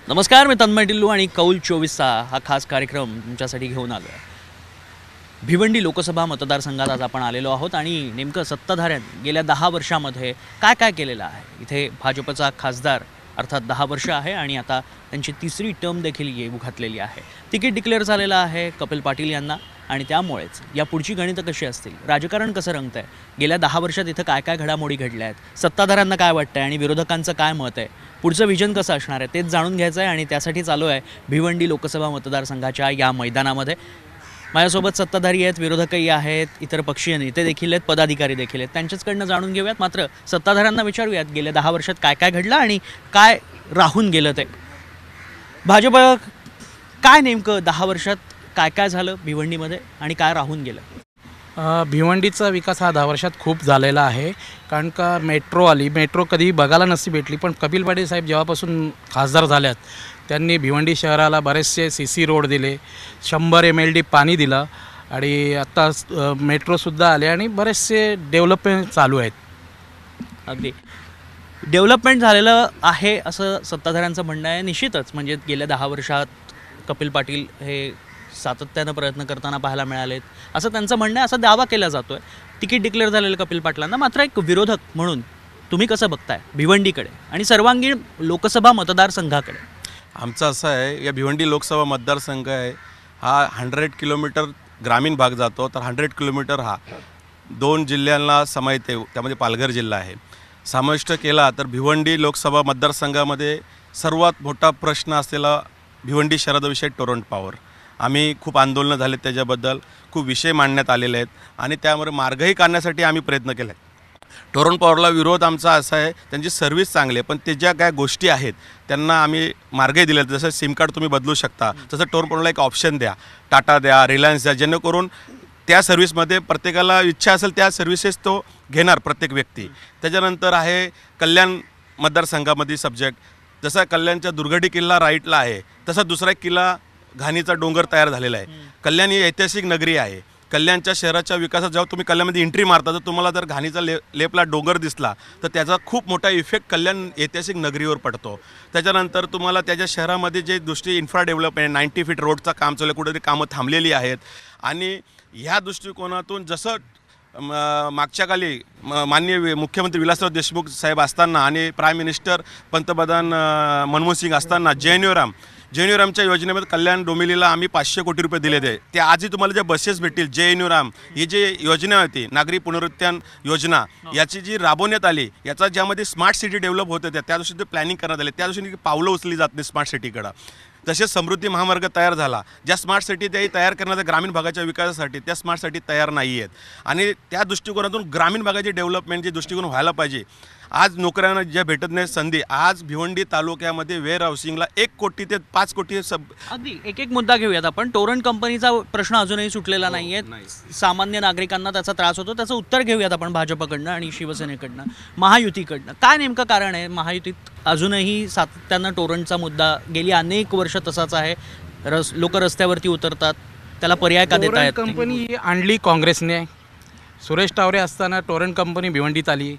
नमस्कार, मी तन्मय टिल्लू आणि कौल 24 हा खास कार्यक्रम तुमच्यासाठी घेऊन आलो आहे। भिवंडी लोकसभा मतदारसंघात आज आपण आलेलो आहोत आणि नेमकं सत्ताधाऱ्यांनी गेल्या 10 वर्षांमध्ये काय काय केलेलं आहे। इथे भाजपचा खासदार अर्थात 10 वर्ष आहे आणि आता त्यांची तिसरी टर्म देखील येऊ घातलेली आहे। तिकीट डिक्लेअर झालेलं आहे कपिल पाटील यांना आणि त्यामुळेच या पुढची गणितं कशी असतील, राजकारण कसं रंगतंय, गेल्या 10 वर्षात इथं काय काय घडामोडी घडल्या आहेत, सत्ताधाऱ्यांना काय वाटतंय आणि विरोधकांचं काय मत आहे, पुढचं विजन कसं असणार आहे तेच जाणून घ्यायचं आहे। आणि त्यासाठी चालू आहे भिवंडी लोकसभा मतदारसंघाच्या या मैदानामध्ये। माझ्यासोबत सत्ताधारी आहेत, विरोधकही आहेत, इतर पक्षीय नेते देखील आहेत, पदाधिकारी देखील आहेत। त्यांच्याचकडनं जाणून घेऊयात। मात्र सत्ताधाऱ्यांना विचारूयात गेल्या 10 वर्षात काय काय घडलं आणि काय राहून गेलं ते। भाजप काय नेमकं 10 वर्षात काय काय झालं भिवंडीमध्ये आणि काय राहून गेलं? भिवंडीचा विकास हा 10 वर्षात खूप झालेला आहे। कारण का मेट्रो कधी बघायला नसती भेटली, पण कपिल पाटील साहेब जेव्हापासून खासदार झाल्यात त्यांनी भिवंडी शहराला बरेचसे CC रोड दिले, 100 MLD पाणी दिलं आणि आता मेट्रोसुद्धा आले आणि बरेचसे डेव्हलपमेंट चालू आहेत। अगदी डेव्हलपमेंट झालेलं आहे असं सत्ताधाऱ्यांचं म्हणणं आहे। निश्चितच म्हणजे गेल्या 10 वर्षात कपिल पाटील हे सातत्यानं प्रयत्न करताना पाहायला मिळालेत असं त्यांचं म्हणणं आहे, असा दावा केला जातो आहे। तिकीट डिक्लेअर झालेलं कपिल पाटलांना। मात्र एक विरोधक म्हणून तुम्ही कसं बघताय भिवंडीकडे आणि सर्वांगीण लोकसभा मतदारसंघाकडे? आमचं असं आहे, या भिवंडी लोकसभा मतदारसंघ आहे हा 100 किलोमीटर ग्रामीण भाग जातो, तर 100 किलोमीटर हा 2 जिल्ह्यांना समावित आहे, त्यामध्ये पालघर जिल्हा आहे। समाविष्ट केला तर भिवंडी लोकसभा मतदारसंघामध्ये सर्वात मोठा प्रश्न असलेला भिवंडी शहराविषयी टोरंट पॉवर। आम्ही खूप आंदोलनं झालेत, त्याच्याबद्दल खूप विषय मांडण्यात आलेले आहेत आणि त्यामुळे मार्गही काढण्यासाठी आम्ही प्रयत्न केले। टोरंट पॉवरला विरोध आमचा असा आहे, त्यांची सर्व्हिस चांगली आहे पण ते ज्या काय गोष्टी आहेत त्यांना आम्ही मार्गही दिले। जसं सिम कार्ड तुम्ही बदलू शकता, तसं टोरंट पॉवरला एक ऑप्शन द्या, टाटा द्या, रिलायन्स द्या, जेणेकरून त्या सर्व्हिसमध्ये प्रत्येकाला इच्छा असेल त्या सर्व्हिसेस तो घेणार प्रत्येक व्यक्ती। त्याच्यानंतर आहे कल्याण मतदारसंघामध्ये सब्जेक्ट, जसा कल्याणचा दुर्गडी किल्ला राईटला आहे तसा दुसरा एक किल्ला घाणीचा डोंगर तयार झालेला आहे। कल्याण ही ऐतिहासिक नगरी आहे। कल्याणच्या शहराच्या विकासात जेव्हा तुम्ही कल्याणमध्ये एंट्री मारता तर तुम्हाला जर घाणीचा लेपला डोंगर दिसला तर त्याचा खूप मोठा इफेक्ट कल्याण ऐतिहासिक नगरीवर पडतो। त्याच्यानंतर तुम्हाला त्याच्या शहरामध्ये जे दुसरी इन्फ्रा डेव्हलपमेंट 90 फीट रोडचं काम चालू आहे, कुठेतरी कामं थांबलेली आहेत आणि ह्या दृष्टिकोनातून जसं मागच्या काली माननीय मुख्यमंत्री विलासराव देशमुख साहेब असताना आणि प्राईम मिनिस्टर पंतप्रधान मनमोहन सिंग असताना JNU रामच्या योजनेमध्ये कल्याण डोंबिवलीला आम्ही 500 कोटी रुपये दिले ते। ते आजही तुम्हाला ज्या बसेस भेटतील JNU राम ही जी योजना होती नागरी पुनरुत्थान योजना, याची जी राबवण्यात आली याचा ज्यामध्ये स्मार्ट सिटी डेव्हलप होत होत्या त्या दिवशी ते प्लॅनिंग करण्यात आले, त्या दिवशी पावलं उचलली जात नाही स्मार्ट सिटीकडं। तसेच समृद्धी महामार्ग तयार झाला, ज्या स्मार्ट सिटी त्याही तयार करण्याचा ग्रामीण भागाच्या विकासासाठी त्या स्मार्ट सिटी तयार नाही आहेत आणि त्या दृष्टिकोनातून ग्रामीण भागाची डेव्हलपमेंटचे दृष्टिकोन व्हायला पाहिजे। आज नोकऱ्यांना ज्या भेटत नाही संधी, आज भिवंडी तालुक्यामध्ये वेअर हाऊसिंगला 1 कोटी ते 5 कोटी अगदी एक मुद्दा घेऊयात आपण। टोरंट कंपनीचा प्रश्न अजूनही सुटलेला नाहीये, सामान्य नागरिकांना त्याचा त्रास होतो, त्याचं उत्तर घेऊयात आपण भाजपकडनं आणि शिवसेनेकडनं, महायुतीकडनं। काय नेमकं कारण आहे महायुतीत अजूनही सातत्यानं टोरंटचा मुद्दा गेली अनेक वर्ष तसाच आहे, लोक रस्त्यावरती उतरतात, त्याला पर्याय का देत आहेत? कंपनी आणली काँग्रेसने, सुरेश टावरे असताना टोरंट कंपनी भिवंडीत आली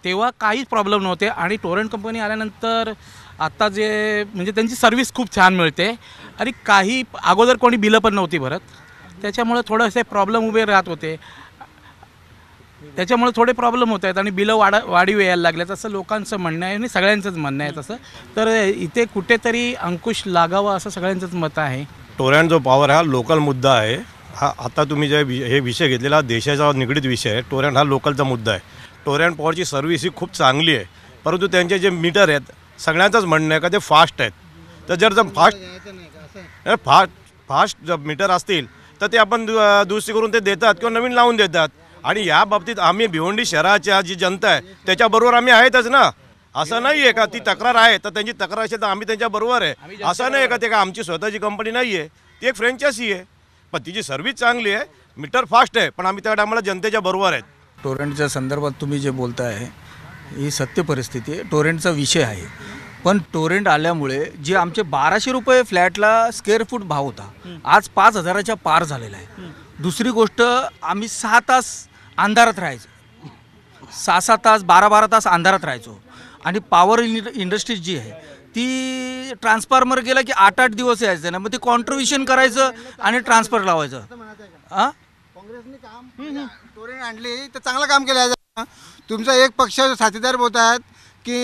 तेव्हा काहीच प्रॉब्लेम नव्हते आणि टोरंट कंपनी आल्यानंतर आता जे म्हणजे त्यांची सर्व्हिस खूप छान मिळते आणि काही अगोदर कोणी बिलं पण नव्हती भरत, त्याच्यामुळे थोडेसे प्रॉब्लेम उभे राहत होते, त्याच्यामुळे थोडे प्रॉब्लेम होत आहेत आणि बिलं वाढीव यायला लागल्यात असं लोकांचं म्हणणं आहे आणि सगळ्यांचंच म्हणणं आहे तसं। तर इथे कुठेतरी अंकुश लागावा असं सगळ्यांचंच मत आहे। टोरंट जो पॉवर हा लोकल मुद्दा आहे, हा आता तुम्ही जे हे विषय घेतलेला देशाचा निगडीत विषय आहे। टोरंट हा लोकलचा मुद्दा आहे। टोरंट पॉवरची सर्व्हिस ही खूप चांगली आहे, परंतु त्यांचे जे मीटर आहेत सगळ्यांचंच म्हणणं आहे का ते फास्ट आहेत। तर जर फास्ट जर मीटर असतील तर ते आपण दुरुस्ती करून ते देतात किंवा नवीन लावून देतात आणि या बाबतीत आम्ही भिवंडी शहराच्या जी जनता आहे त्याच्याबरोबर आम्ही आहेतच ना। असं नाही आहे का ती तक्रार आहे तर त्यांची तक्रार असेल तर आम्ही त्यांच्याबरोबर आहे, असं नाही आहे का ते का आमची स्वतःची कंपनी नाही आहे, ती एक फ्रँचायसी आहे पण तिची सर्व्हिस चांगली आहे, मीटर फास्ट आहे, पण आम्ही त्या टायमाला जनतेच्या बरोबर आहेत। टोरंटच्या संदर्भात तुम्ही जे बोलताय ही सत्य परिस्थिती आहे, टोरंटचा विषय आहे। पण टोरंट आल्यामुळे जे आमचे 1200 रुपये फ्लॅटला स्क्वेअर फूट भाव होता आज 5000च्या पार झालेला आहे। दुसरी गोष्ट आम्ही 6 तास अंधारात राहायचो, 6-6 तास 12-12 तास अंधारात राहायचो आणि पॉवर इंडस्ट्रीज जी आहे ती ट्रान्सफॉर्मर गेला की 8-8 दिवस यायचं ना, मग ते कॉन्ट्रिब्युशन करायचं आणि ट्रान्सफर लावायचं. हां काँग्रेसने काम टोरेंट आणली तर चांगलं काम केलं आहे. तुमचा एक पक्ष साथीदार बोलतात की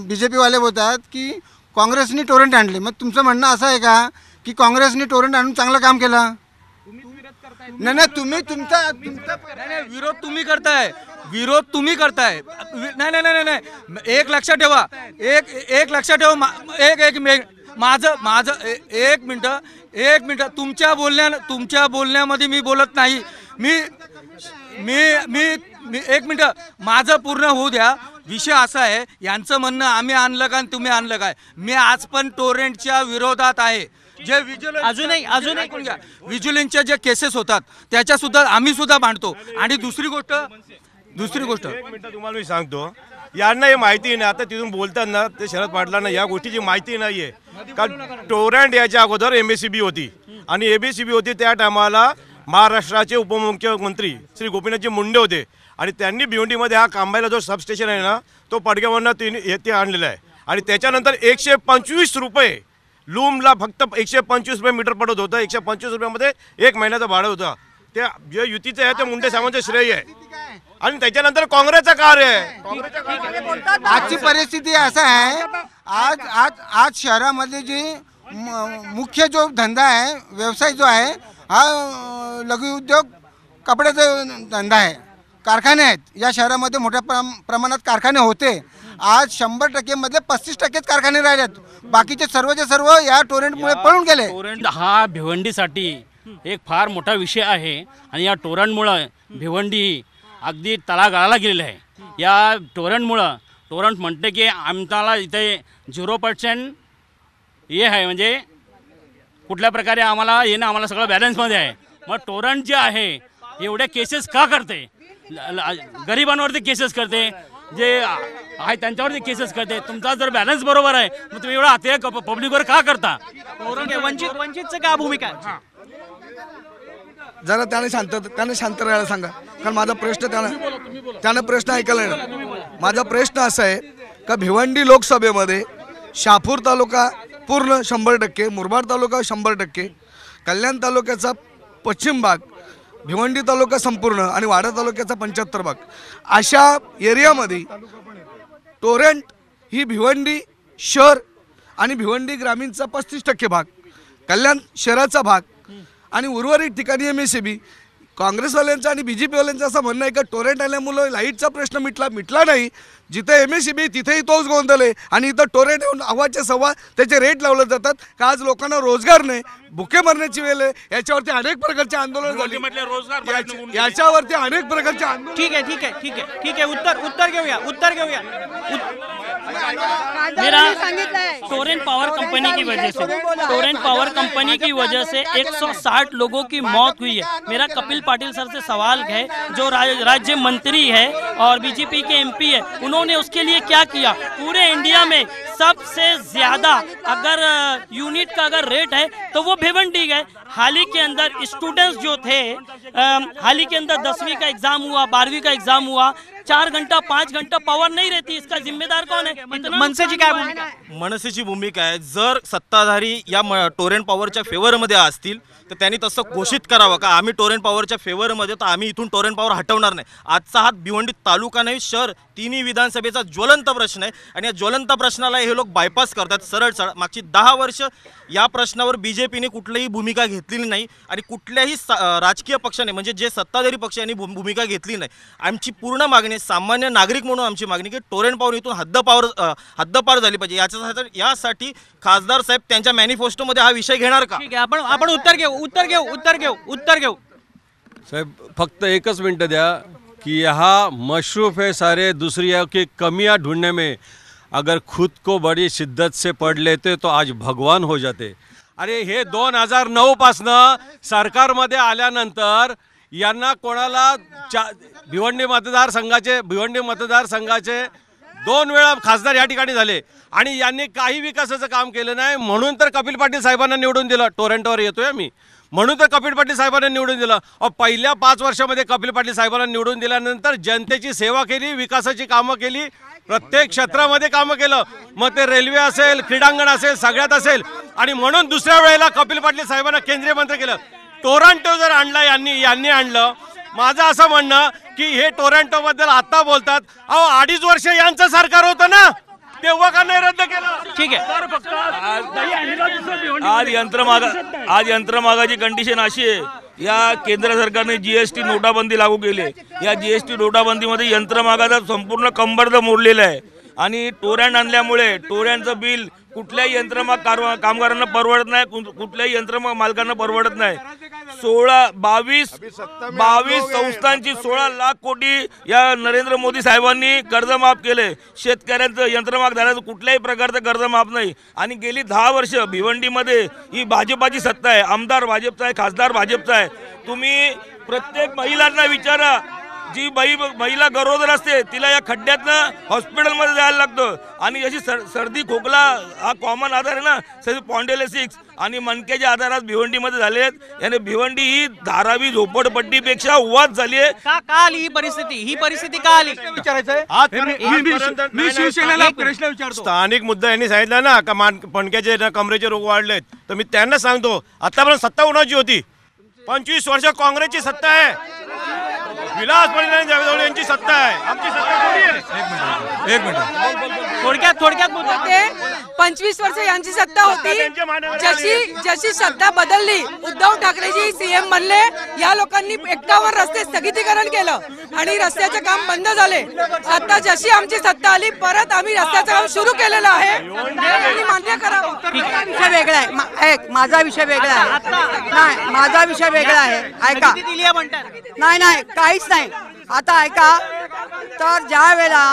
BJP वाले बोलतात की काँग्रेसने टोरेंट आणले. मग तुमचं म्हणणं असं आहे का की काँग्रेसने टोरेंट आणून चांगलं काम केलं? नाही नाही, तुम्ही तुमचा विरोध तुम्ही करताय, विरोध तुम्ही करताय. नाही नाही नाही नाही, एक लक्षात ठेवा, एक लक्षात ठेवा. माझं एक मिनटं तुमच्या बोलण्यामध्ये मी बोलत नाही. मी एक मिनटं माझं पूर्ण होऊ द्या. विषय असा आहे, यांचं म्हणणं आम्ही आणलं का तुम्ही आणलं काय. मी आज पण टोरेंटच्या विरोधात आहे. जे अजूनही विजिलन्सच्या जे केसेस होतात त्याच्या सुद्धा आम्ही सुद्धा मांडतो. आणि दुसरी गोष्ट एक मिनिट तुम्हाला मी सांगतो, यांना हे माहिती नाही. आता तिथून बोलताना ते शरद पाटलांना या गोष्टीची माहिती नाही आहे का टोरेंट याच्या अगोदर MSCB होती आणि ABCB होती. त्या टायमाला महाराष्ट्राचे उपमुख्यमंत्री श्री गोपीनाथजी मुंडे होते आणि त्यांनी भिवंडीमध्ये हा कांबायला जो सबस्टेशन आहे ना तो पडग्यावरनं ते आणलेला आहे. आणि त्याच्यानंतर 125 रुपये लूमला फक्त 125 रुपये मीटर पडत होतं. 125 रुपयामध्ये 1 महिन्याचं भाडं होतं. ते जे युतीचं आहे ते मुंडे साहेबांचं श्रेय आहे. आणि त्याच्यानंतर काँग्रेसचा कार्य आहे. आजची परिस्थिती असं आहे, आज शहरामध्ये जी मुख्य जो धंदा आहे, व्यवसाय जो आहे, हा लघुउद्योग कपड्याचा धंदा आहे. कारखाने आहेत या शहरामध्ये, मोठ्या प्रमाणात कारखाने होते. आज 100% मधले 35% कारखाने राहिलेत. बाकीचे सर्वचे सर्व या टोरेंटमुळे पळून गेले. टोरेंट हा भिवंडीसाठी एक फार मोठा विषय आहे आणि या टोरेंटमुळं भिवंडी अगदी तळागाळाला गेलेली आहे. या टोरेंट म्हणते की आमच्याला इथे 0% हे आहे, म्हणजे कुठल्या प्रकारे आम्हाला येणं आम्हाला सगळं बॅलन्समध्ये आहे. मग टोरेंट जे आहे एवढे केसेस का करते, गरिबांवरती केसेस करते, जे आहे त्यांच्यावरती केसेस करते. तुमचा जर बॅलन्स बरोबर आहे मग तुम्ही एवढा अत्याचार पब्लिकवर का करता? वंचितचं काय भूमिका आहे? जरा त्याने शांत राहायला सांगा, कारण माझा प्रश्न त्यानं प्रश्न ऐकायला नाही. माझा प्रश्न असा आहे का भिवंडी लोकसभेमध्ये शहापूर तालुका पूर्ण 100%, मुरबाड तालुका 100%, कल्याण तालुक्याचा पश्चिम भाग, भिवंडी तालुका संपूर्ण आणि वाडा तालुक्याचा 75 भाग, अशा एरियामध्ये टोरेंट ही भिवंडी शहर आणि भिवंडी ग्रामीणचा 35% भाग, कल्याण शहराचा भाग आणि उर्वरित ठिकाणी MSCB. काँग्रेसवाल्यांचं आणि BJPवाल्यांचं असं म्हणणं आहे का टोरेंट आल्यामुळं लाईटचा प्रश्न मिटला नाही. जिथे MSCB तिथेही तोच गोंधळ आहे आणि इथं टोरेंट येऊन अव्वाच्या सव्वा त्याचे रेट लावले जातात. का आज लोकांना रोजगार नाही, भुके मरण्याची वेळ आहे. याच्यावरती अनेक प्रकारचे आंदोलन झाले. याच्यावरती अनेक प्रकारचे आंदोलन. ठीक आहे. उत्तर घेऊया. मेरा टोरेंट पावर कंपनी की वजह से 160 लोगों की मौत हुई है. मेरा कपिल पाटिल सर से सवाल है, जो राज्य मंत्री है और BJP के MP है, उन्होंने उसके लिए क्या किया? पूरे इंडिया में सबसे ज्यादा अगर यूनिट का अगर रेट है तो वो भिवंडी है. हाल ही के अंदर स्टूडेंट्स जो थे, हाल ही के अंदर 10वीं का एग्जाम हुआ, 12वीं का एग्जाम हुआ, 4 घंटा 5 घंटा पावर नहीं रहती. इसका जिम्मेदार कौन है? मनसेची काय भूमिका? मनसेची भूमिका आहे, जर सत्ताधारी या टोरेंट पॉवरच्या फेवरमध्ये असतील तर त्यांनी तसं घोषित करावं का आम्ही टोरेंट पॉवरच्या फेवरमध्ये, तर आम्ही इथून टोरेंट पॉवर हटवणार नाही. आजचा हा भिवंडी तालुका नाही शहर, तिन्ही विधानसभेचा ज्वलंत प्रश्न आहे आणि या ज्वलंत प्रश्नाला हे लोक बायपास करतात सरळ. मागची 10 वर्ष या प्रश्नावर BJPने कुठलीही भूमिका घेतलेली नाही आणि कुठल्याही राजकीय पक्षाने, म्हणजे जे सत्ताधारी पक्ष यांनी भूमिका घेतली नाही. आमची पूर्ण मागणी, सामान्य नागरिक म्हणून आमची मागणी की टोरेंट पॉवर इथून हद्दपार झाली पाहिजे. यासाठी खासदार साहेब त्यांच्या मॅनिफेस्टोमध्ये हा विषय घेणार का? ठीक आहे, आपण उत्तर घेऊ. साहेब फक्त एकच मिनटं द्या कि यहाँ मशरूफ़ है सारे. दूसरी है कि कमियां ढूंढने में अगर खुद को बड़ी शिद्दत से पढ़ लेते तो आज भगवान हो जाते. अरे हे 2009 पासनं सरकारमध्ये आल्यानंतर यांना कोणाला भिवंडी मतदारसंघाचे 2 वेळा खासदार या ठिकाणी झाले आणि यांनी काही विकासाचं काम केलं नाही, म्हणून तर कपिल पाटील साहेबांना निवडून दिलं. टोरेंटोवर येतोय मी, म्हणून तर कपिल पाटील साहेबांना निवडून दिलं. पहिल्या 5 वर्षामध्ये कपिल पाटील साहेबांना निवडून दिल्यानंतर जनतेची सेवा केली, विकासाची कामं केली, प्रत्येक क्षेत्रामध्ये कामं केलं. मग ते रेल्वे असेल, क्रीडांगण असेल, सगळ्यात असेल. आणि म्हणून दुसऱ्या वेळेला कपिल पाटील साहेबांना केंद्रीय मंत्री केलं. टोरंटो जर आणला यांनी आणलं. माझं असं म्हणणं की हे टोरंटोबद्दल आता बोलतात, अहो 2.5 वर्ष यांचं सरकार होतं ना, तेव्हा का नाही रद्द केलं? ठीक आहे. आज यंत्रमागाची कंडिशन अशी आहे, या केंद्र सरकारने जीएसटी नोटाबंदी लागू केली. या जीएसटी नोटाबंदीमध्ये यंत्रमागाचा संपूर्ण कंबरद मोडलेला आहे आणि टोरंट आणल्यामुळे टोरंटचं बिल कुठल्याही यंत्रमाग कामगारांना परवडत नाही, कुठल्याही यंत्रमाग मालकांना परवडत नाही. 22 संस्थांची 16 लाख कोटी या नरेंद्र मोदी साहेबांनी कर्ज माफ केले. शेतकऱ्यांचं यंत्रमागधाऱ्यांचं कुठल्याही प्रकारचं कर्ज माफ नाही. आणि गेली 10 वर्ष भिवंडीमध्ये ही भाजपाची सत्ता आहे, आमदार भाजपचा आहे, खासदार भाजपचा आहे. तुम्ही प्रत्येक महिलांना विचारा, जी महिला गरोदर असते तिला या खड्ड्यातनं हॉस्पिटलमध्ये जायला लागतं. आणि जशी सर्दी खोकला हा कॉमन आजार आहे ना, स्पॉन्डिलोसिस आणि मणक्याचे आजार आज भिवंडीमध्ये झाले आहेत. याने भिवंडी ही धारावी झोपडपट्टीपेक्षा वाद झाली आहे. का आली ही परिस्थिती का आली? मी शिवसेनेला प्रश्न विचारतो. स्थानिक मुद्दा यांनी सांगितला ना का मणक्याचे कमरेचे रोग वाढलेत, तर मी त्यांना सांगतो आतापर्यंत सत्ता कोणाची होती? 25 वर्ष काँग्रेसची सत्ता आहे, विलास पाटील आणि जावेद आवळे यांची सत्ता आहे. आमची सत्ता थोडी आहे. एक मिनिट थोडक्यात बोलतो ते 25 वर्ष यांची सत्ता होती. जशी सत्ता बदलली, उद्धव ठाकरेजी सीएम बनले, या लोकांनी 51 रस्ते स्थगितीकरण केलं आणि रस्त्याचे काम बंद झाले. आता जशी आमची सत्ता आली, परत आम्ही रस्त्याचं काम सुरू केलेलं आहे. मान्य करावं. विषय वेगळा आहे, माझा विषय वेगळा आहे. नाही, माझा विषय वेगळा आहे. ऐका, नाही काहीच नाही. आता ऐका, तर ज्या वेळेला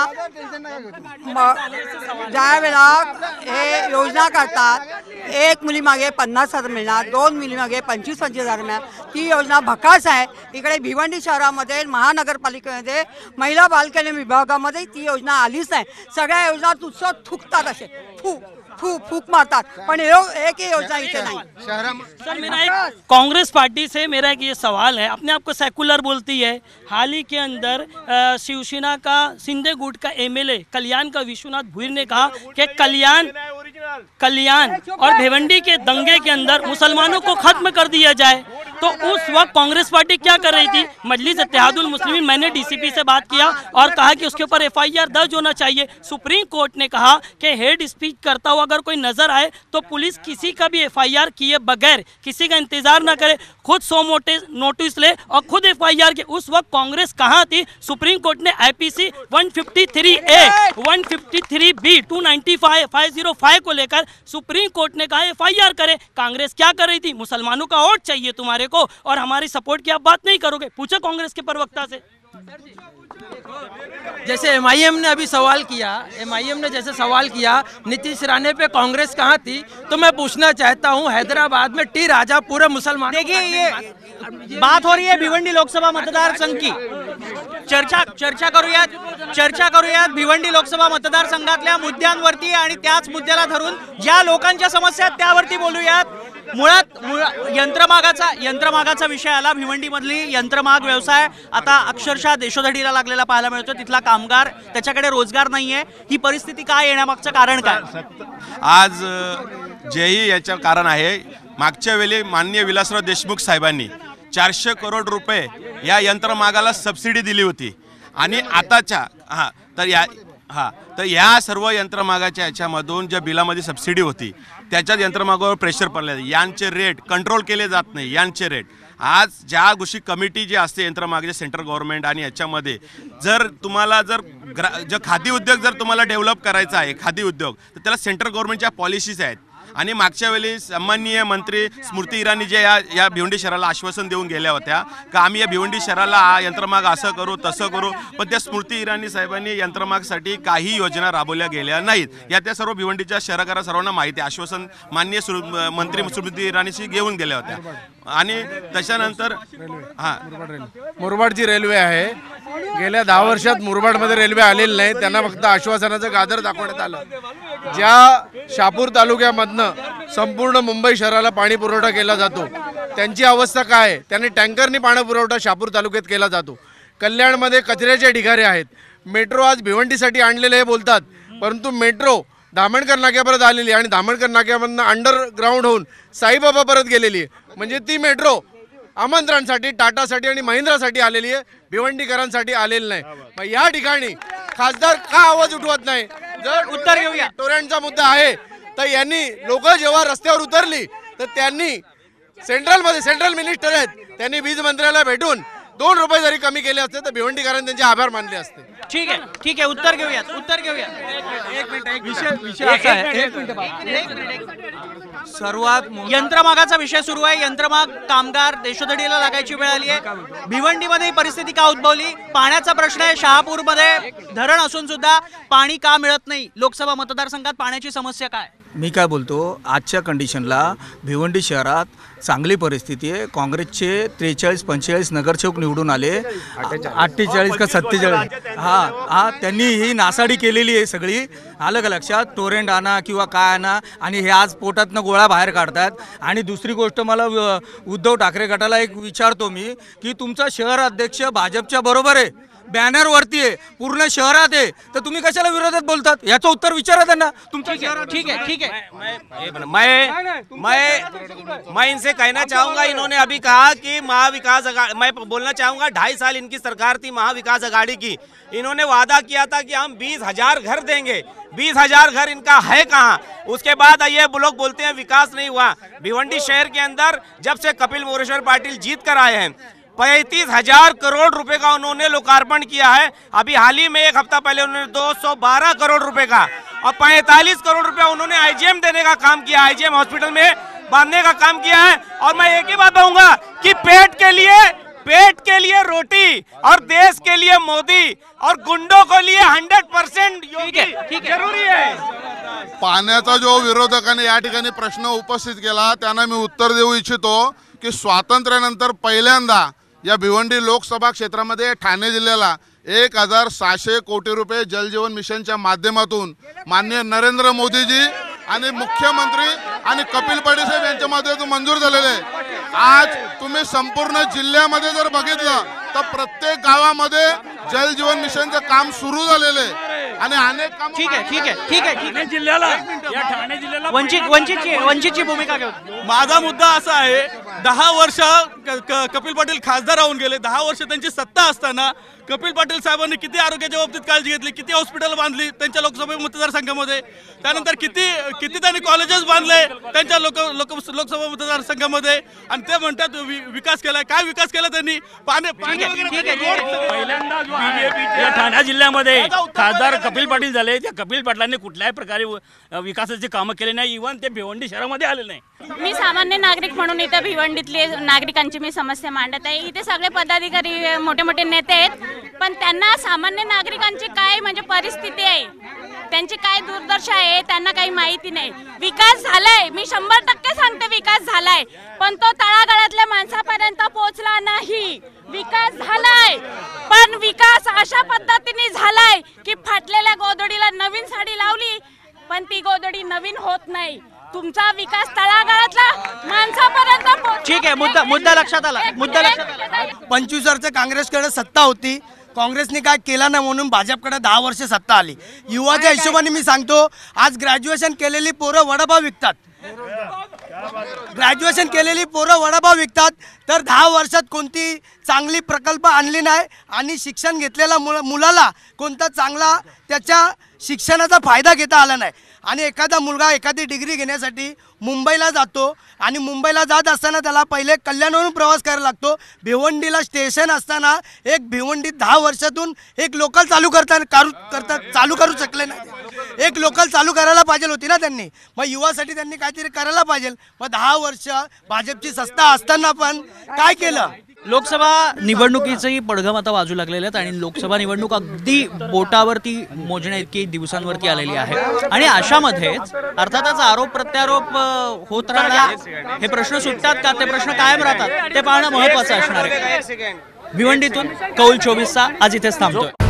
हे योजना करतात, 1 मुलीमागे 50,000 मिळणार, 2 मुलीमागे 25,000 मिळणार, ती योजना भकास आहे. इकडे भिवंडी शहरामध्ये महानगरपालिकेमध्ये महिला बालकल्याण विभागामध्ये ती योजना आलीच नाही. सगळ्या योजना तुझं थुकतात, असे फूक मारतात, पण एक ही योजना इथे नहीं। सर मेरा एक कांग्रेस पार्टी से मेरा एक ये सवाल है, अपने आप को सेकुलर बोलती है, हाल ही के अंदर शिवसेना का सिंधे गुट का एमएलए कल्याण का विश्वनाथ भुईर ने कहा कि कल्याण और भिवंडी के दंगे के अंदर मुसलमानों को खत्म कर दिया जाए। तो उस वक्त कांग्रेस पार्टी क्या कर रही थी? मजलिस इत्तेहादुल मुस्लिमीन, मैंने डीसीपी से बात किया और कहा कि उसके ऊपर एफआईआर दर्ज होना चाहिए। सुप्रीम कोर्ट ने कहा कि हेड स्पीच करता हुआ अगर कोई नजर आए तो पुलिस किसी का भी एफआईआर किए बगैर, किसी का इंतजार ना करे, खुद 100 नोटिस ले और खुद एफआईआर के। उस वक्त कांग्रेस कहाँ थी? सुप्रीम कोर्ट ने आईपीसी 153A 153B 295 505 को लेकर सुप्रीम कोर्ट ने कहा एफआईआर करे। कांग्रेस क्या कर रही थी? मुसलमानों का वोट चाहिए तुम्हारे को और हमारी सपोर्ट की आप बात नहीं करोगे। पूछो कांग्रेस के प्रवक्ता से। जैसे एमआईएम ने अभी सवाल किया, नीतीश राणे पे कांग्रेस कहाँ थी, तो मैं पूछना चाहता हूँ हैदराबाद में टी राजा पूरे मुसलमान। देखिए ये बात हो रही है भिवंडी लोकसभा मतदारसंघ की, चर्चा करूयात भिवंडी लोकसभा मतदारसंघातल्या मुद्द्यांवरती आणि त्याच मुद्द्याला धरून ज्या लोकांच्या समस्या आहेत त्यावरती बोलूयात। मुळात यंत्रमागाचा विषय आला। भिवंडीमधली यंत्रमाग व्यवसाय आता अक्षरशः देशोधडीला लागलेला पाहायला मिळतो। तिथला कामगार, त्याच्याकडे रोजगार नाहीये। ही परिस्थिती काय येण्यामागचं कारण काय? आज जेही याचं कारण आहे, मागच्या वेळी माननीय विलासराव देशमुख साहेबांनी 400 करोड रुपये या यंत्रमागाला सबसिडी दिली होती आणि आताच्या तर या सर्व यंत्रमागाच्या याच्यामधून ज्या बिलामध्ये सबसिडी होती त्याच्यात यंत्रमागावर प्रेशर पडले, यांचे रेट कंट्रोल केले जात नाही। यांचे रेट आज ज्या गोष्टी कमिटी जी असते यंत्रमागाचे सेंट्रल गव्हर्नमेंट आणि याच्यामध्ये जर तुम्हाला जर खादी उद्योग जर तुम्हाला डेव्हलप करायचा आहे, खादी उद्योग, तर त्याला सेंट्रल गव्हर्नमेंटच्या पॉलिसीज आहेत। आणि मागच्या वेळी सन्माननीय मंत्री स्मृती इराणी जे या भिवंडी शहराला आश्वासन देऊन गेल्या होत्या का आम्ही या भिवंडी शहराला यंत्रमाग असं करू तसं करू, पण त्या स्मृती इराणी साहेबांनी यंत्रमागसाठी काही योजना राबवल्या गेल्या नाहीत। या त्या सर्व भिवंडीच्या शहराला सर्वांना माहिती आहे। आश्वासन माननीय मंत्री स्मृती इराणीशी घेऊन गेल्या होत्या आणि त्याच्यानंतर मुरबाड जी रेल्वे आहे गेल्या 10 वर्षात मुरबाडमध्ये रेल्वे आलेली नाही. त्यांना फक्त आश्वासनाचं गाजर दाखवण्यात आलं. ज्या शहापूर तालुक्यामधनं संपूर्ण मुंबई शहराला पाणी पुरवठा केला जातो, त्यांची अवस्था काय आहे? त्यांनी टँकरनी पाणी पुरवठा शहापूर तालुक्यात केला जातो. कल्याणमध्ये कचऱ्याचे ढिगारे आहेत. मेट्रो आज भिवंडीसाठी आणलेले हे बोलतात, परंतु मेट्रो धामणकर नाक्यापर्यंत आलेली आणि धामणकर नाक्यामधनं अंडरग्राऊंड होऊन साईबाबा परत गेलेली आहे. म्हणजे ती मेट्रो आमंत्रणासाठी, टाटासाठी आणि महिंद्रासाठी आलेली आहे, भिवंडीकरांसाठी आलेली नाही. मग या ठिकाणी खासदार का आवाज उठवत नाही? जर उत्तर घेऊया, टोरंटचा मुद्दा आहे तर यांनी लोक जेव्हा रस्त्यावर उतरली तर त्यांनी सेंट्रल मिनिस्टर आहेत, त्यांनी वीज मंत्र्याला भेटून 2 रुपये जरी कमी केले असते तर भिवंडीकरांनी त्यांचे आभार मानले असते. ठीक आहे, उत्तर घेऊया. एक मिनिट असा आहे, सर्वात यंत्रमागाचा विषय सुरू आहे. यंत्रमाग कामगार देशोधडीला लागायची वेळ आली आहे. भिवंडीमध्ये ही परिस्थिती का उद्भवली? पाण्याचा प्रश्न आहे. शहापूरमध्ये धरण असून सुद्धा पाणी का मिळत नाही? लोकसभा मतदारसंघात पाण्याची समस्या काय? मी काय बोलतो, आजच्या कंडिशनला भिवंडी शहरात चांगली परिस्थिती आहे. काँग्रेसचे 43-45 नगरसेवक निवडून आले, 48 का 47. हा त्यांनी ही नासाडी केलेली आहे सगळी. आलं का लक्षात? टोरेंट आणा किंवा काय आणा आणि हे आज पोटातनं गोळा बाहेर काढतात. आणि दुसरी गोष्ट, मला उद्धव ठाकरे गटाला एक विचारतो मी की तुमचा शहर अध्यक्ष भाजपच्या बरोबर आहे, बॅनरवरती आहे, पूर्ण शहरात आहे, तर तुम्ही कशाला विरोधात बोलतात? याचं उत्तर विचारा त्यांना. तुमच्या शहरात ठीक है मैं इनसे कहना चाहूँगा, इन्होंने अभी कहा कि महाविकास अघाड़ी, मैं बोलना चाहूँगा 2.5 साल इनकी सरकार थी महाविकास अघाड़ी की. इन्होंने वादा किया था कि हम 20,000 घर देंगे. 20,000 घर इनका है कहाँ? उसके बाद ये लोग बोलते हैं विकास नहीं हुआ. भिवंडी शहर के अंदर जब से कपिल मोरेश्वर पाटिल जीत कर आए हैं 35,000 करोड़ रुपए का उन्होंने लोकार्पण किया है. अभी हाल ही में 1 हफ्ता पहले उन्होंने 212 करोड़ रुपए का और 45 करोड़ रुपया उन्होंने आईजीएम देने का काम किया, आईजीएम हॉस्पिटल में बांधने का काम किया है. और मैं एक ही बात कहूंगा कि पेट के लिए रोटी और देश के लिए मोदी और गुंडों को लिए 100% योगी जरूरी है. पाण्याचा जो विरोधकांनी या ठिकाणी प्रश्न उपस्थित केला त्यांना मी उत्तर देऊ इच्छितो की स्वातंत्र्यानंतर पहिल्यांदा या भिवंडी लोकसभा क्षेत्रामध्ये ठाणे जिल्ह्याला 1,600 कोटी रुपये जलजीवन मिशनच्या माध्यमातून माननीय नरेंद्र मोदीजी आणि मुख्यमंत्री आणि कपिल पाटील साहेब यांच्या माध्यमातून मंजूर झालेले आहे. आज तुम्ही संपूर्ण जिल्ह्यामध्ये जर बघितलं तर प्रत्येक गावामध्ये जलजीवन मिशनचं काम सुरू झालेलं आहे आणि अनेक काम. ठीक आहे. जिल्ह्याला या ठाणे जिल्ह्याला वंचितची भूमिका घेऊ. माझा मुद्दा असा आहे, 10 वर्ष कपिल पाटील खासदार राहून गेले. 10 वर्ष त्यांची सत्ता असताना कपिल पाटील साहेबांनी किती आरोग्याच्या बाबतीत काळजी घेतली, किती हॉस्पिटल बांधली त्यांच्या लोकसभा मतदारसंघामध्ये, त्यानंतर किती त्यांनी कॉलेजेस बांधले त्यांच्या लोकसभा मतदारसंघामध्ये. आणि ते म्हणतात विकास केलाय. काय विकास केला त्यांनी? पहिल्यांदा या ठाणे जिल्ह्यामध्ये खासदार कपिल पाटील झाले. त्या कपिल पाटलांनी कुठल्याही प्रकारे विकासाची कामं केली नाही. इव्हन ते भिवंडी शहरामध्ये आले नाही. मी सामान्य नागरिक म्हणून इथे भिवंडीतले नागरिकांची मी समस्या मांडत आहे. इथे सगळे पदाधिकारी मोठे मोठे नेते आहेत, पण त्यांना सामान्य नागरिकांची काय म्हणजे परिस्थिती आहे, त्यांची काय दुर्दशा आहे त्यांना काही माहिती नाही. विकास झालाय, मी 100% सांगते विकास झालाय, पण तो तळागाळातल्या माणसापर्यंत पोहोचला नाही. विकास झालाय, पण विकास अशा पद्धतीने झालाय की फाटलेल्या गोधडीला नवीन साडी लावली पण ती गोधडी नवीन होत नाही. तुमचा विकास तळागाळातला माणसापर्यंत. ठीक आहे, मुद्दा लक्षात आला. 25 वर्ष काँग्रेसकडे सत्ता होती, काँग्रेसने काय केलं नाही म्हणून भाजपकडे 10 वर्ष सत्ता आली. युवाच्या हिशोबाने मी सांगतो, आज ग्रॅज्युएशन केलेली पोरं वडापाव विकतात. ग्रॅज्युएशन केलेली पोरं वडापाव विकतात, तर 10 वर्षात कोणती चांगली प्रकल्प आणली नाही आणि शिक्षण घेतलेल्या मुलाला कोणता चांगला त्याच्या शिक्षणाचा फायदा घेता आला नाही. आणि एखादा मुलगा एखादी डिग्री घेण्यासाठी मुंबईला जातो आणि मुंबईला जात असताना त्याला पहिले कल्याणवरून प्रवास करायला लागतो. भिवंडीला स्टेशन असताना एक भिवंडीत 10 वर्षातून एक लोकल चालू करू शकले नाही. एक लोकल चालू करायला पाहिजे होती ना त्यांनी. मग युवासाठी त्यांनी काहीतरी करायला पाहिजे. मग 10 वर्ष भाजपची सत्ता असताना पण काय केलं? लोकसभा निवडणुकीचंही पडघम आता वाजू लागलेले आहेत आणि लोकसभा निवडणूक अगदी बोटावरती मोजण्या इतकी दिवसांवरती आलेली आहे. आणि अशामध्येच अर्थातच आरोप प्रत्यारोप होत राहणार. हे प्रश्न सुटतात का, ते प्रश्न कायम राहतात, ते पाहणं महत्वाचं असणार आहे. भिवंडीतून कौल 24चा आज इथेच थांबतोय.